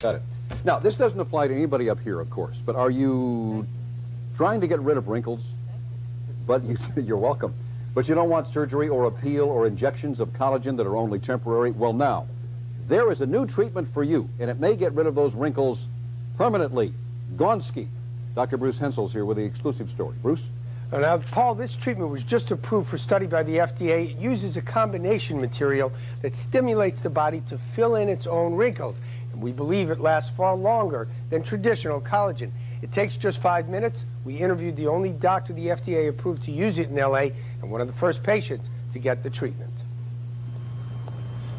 Got it. Now, this doesn't apply to anybody up here, of course, but are you trying to get rid of wrinkles? But you're welcome. But you don't want surgery or a peel or injections of collagen that are only temporary? Well, now, there is a new treatment for you, and it may get rid of those wrinkles permanently. Gonski. Dr. Bruce Hensel's here with the exclusive story. Bruce? Now, Paul, this treatment was just approved for study by the FDA. It uses a combination material that stimulates the body to fill in its own wrinkles. And we believe it lasts far longer than traditional collagen. It takes just 5 minutes. We interviewed the only doctor the FDA approved to use it in LA and one of the first patients to get the treatment.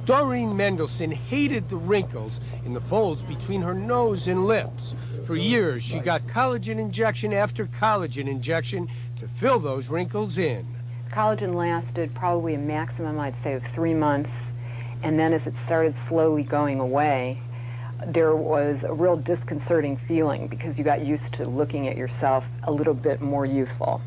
Doreen Mendelson hated the wrinkles in the folds between her nose and lips. For years, she got collagen injection after collagen injection to fill those wrinkles in. Collagen lasted probably a maximum, I'd say, of 3 months. And then as it started slowly going away, there was a real disconcerting feeling because you got used to looking at yourself a little bit more youthful.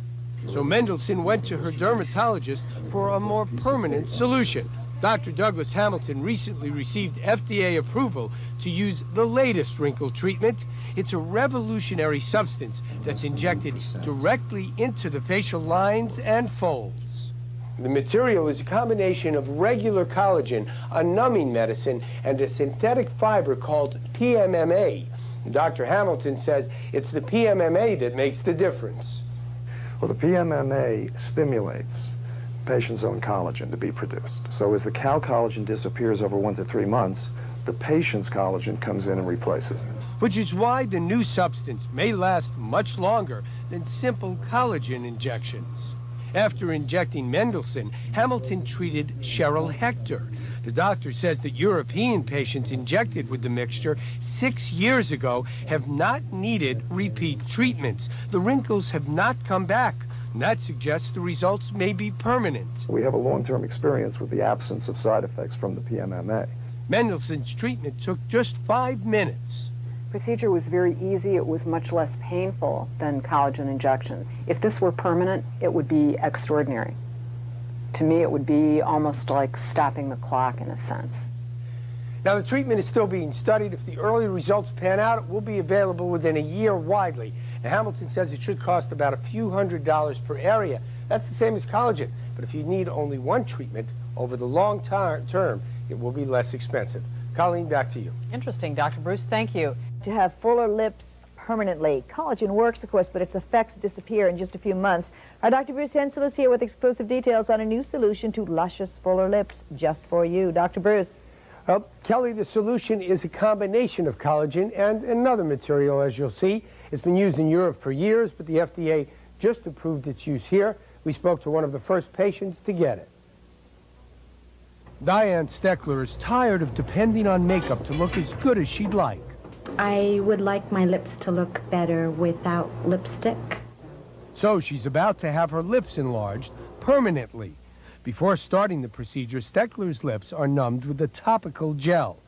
So Mendelson went to her dermatologist for a more permanent solution. Dr. Douglas Hamilton recently received FDA approval to use the latest wrinkle treatment. It's a revolutionary substance that's injected directly into the facial lines and folds. The material is a combination of regular collagen, a numbing medicine, and a synthetic fiber called PMMA. Dr. Hamilton says it's the PMMA that makes the difference. Well, the PMMA stimulates patient's own collagen to be produced. So as the cow collagen disappears over 1 to 3 months, the patient's collagen comes in and replaces it. Which is why the new substance may last much longer than simple collagen injections. After injecting Mendelson, Hamilton treated Cheryl Hector. The doctor says that European patients injected with the mixture 6 years ago have not needed repeat treatments. The wrinkles have not come back. And that suggests the results may be permanent. We have a long-term experience with the absence of side effects from the PMMA. Mendelson's treatment took just 5 minutes. Procedure was very easy. It was much less painful than collagen injections. If this were permanent, it would be extraordinary. To me, it would be almost like stopping the clock in a sense. Now, the treatment is still being studied. If the early results pan out, it will be available within a year widely. And Hamilton says it should cost about a few $100s per area. That's the same as collagen. But if you need only one treatment over the long term, it will be less expensive. Colleen, back to you. Interesting, Dr. Bruce. Thank you. To have fuller lips permanently. Collagen works, of course, but its effects disappear in just a few months. Our Dr. Bruce Hensel is here with exclusive details on a new solution to luscious, fuller lips just for you. Dr. Bruce. Well, Kelly, the solution is a combination of collagen and another material, as you'll see. It's been used in Europe for years, but the FDA just approved its use here. We spoke to one of the first patients to get it. Diane Steckler is tired of depending on makeup to look as good as she'd like. I would like my lips to look better without lipstick. So she's about to have her lips enlarged permanently. Before starting the procedure, Steckler's lips are numbed with a topical gel.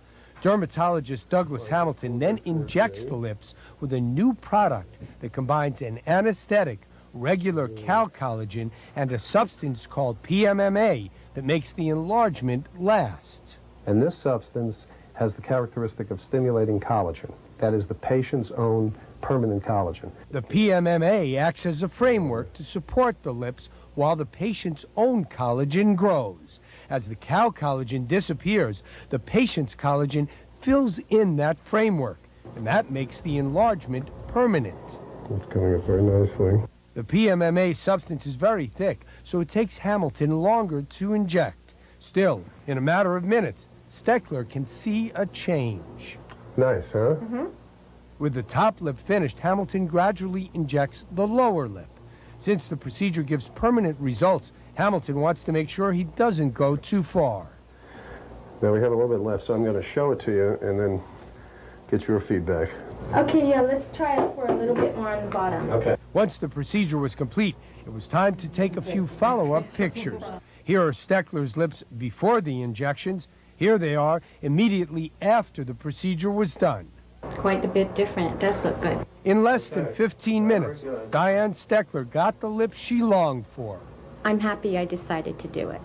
Dermatologist Douglas Hamilton then injects the lips with a new product that combines an anesthetic, regular cow collagen, and a substance called PMMA that makes the enlargement last. And this substance has the characteristic of stimulating collagen. That is the patient's own permanent collagen. The PMMA acts as a framework to support the lips while the patient's own collagen grows. As the cow collagen disappears, the patient's collagen fills in that framework, and that makes the enlargement permanent. It's coming up very nicely. The PMMA substance is very thick, so it takes Hamilton longer to inject. Still, in a matter of minutes, Steckler can see a change. Nice, huh? Mm-hmm. With the top lip finished, Hamilton gradually injects the lower lip. Since the procedure gives permanent results, Hamilton wants to make sure he doesn't go too far. Now we have a little bit left, so I'm going to show it to you and then get your feedback. Okay, yeah, let's try it for a little bit more on the bottom. Okay. Once the procedure was complete, it was time to take a few follow-up pictures. Here are Steckler's lips before the injections. Here they are immediately after the procedure was done. Quite a bit different. It does look good. In less than 15 minutes, Diane Steckler got the lips she longed for. I'm happy I decided to do it.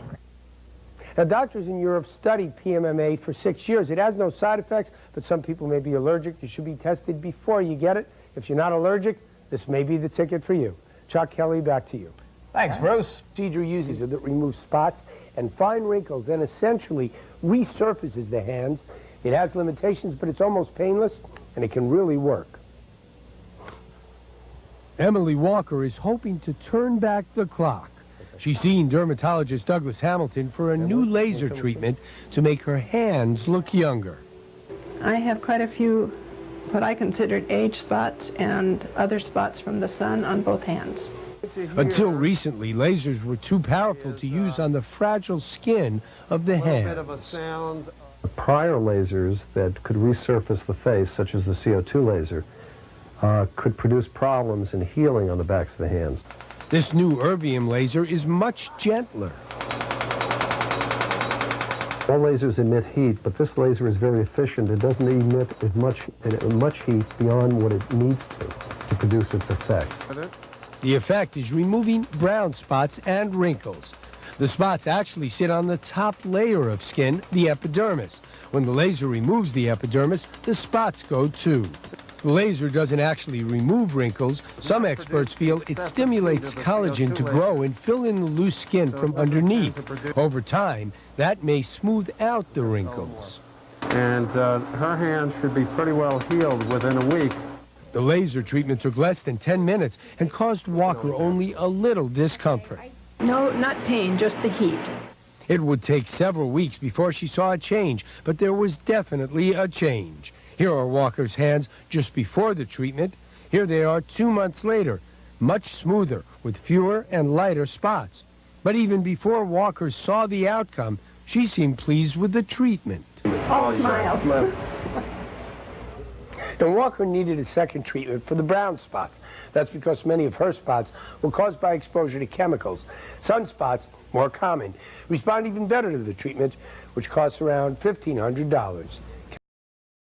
Now, doctors in Europe studied PMMA for 6 years. It has no side effects, but some people may be allergic. You should be tested before you get it. If you're not allergic, this may be the ticket for you. Chuck Kelly, back to you. Thanks, Bruce. Procedure uses that removes spots and fine wrinkles and essentially resurfaces the hands. It has limitations, but it's almost painless, and it can really work. Emily Walker is hoping to turn back the clock. She's seen dermatologist Douglas Hamilton for a new laser treatment to make her hands look younger. I have quite a few what I considered age spots and other spots from the sun on both hands. Until recently, lasers were too powerful to use on the fragile skin of the hands. Prior lasers that could resurface the face, such as the CO2 laser, could produce problems in healing on the backs of the hands. This new erbium laser is much gentler. All lasers emit heat, but this laser is very efficient. It doesn't emit as much heat beyond what it needs to produce its effects. The effect is removing brown spots and wrinkles. The spots actually sit on the top layer of skin, the epidermis. When the laser removes the epidermis, the spots go too. The laser doesn't actually remove wrinkles. Some experts feel it stimulates collagen to grow and fill in the loose skin from underneath. Over time, that may smooth out the wrinkles. And her hands should be pretty well healed within a week. The laser treatment took less than 10 minutes and caused Walker only a little discomfort. No, not pain, just the heat. It would take several weeks before she saw a change, but there was definitely a change. Here are Walker's hands just before the treatment. Here they are 2 months later, much smoother with fewer and lighter spots. But even before Walker saw the outcome, she seemed pleased with the treatment. All smiles. And Walker needed a second treatment for the brown spots. That's because many of her spots were caused by exposure to chemicals. Sunspots, more common, respond even better to the treatment, which costs around $1,500.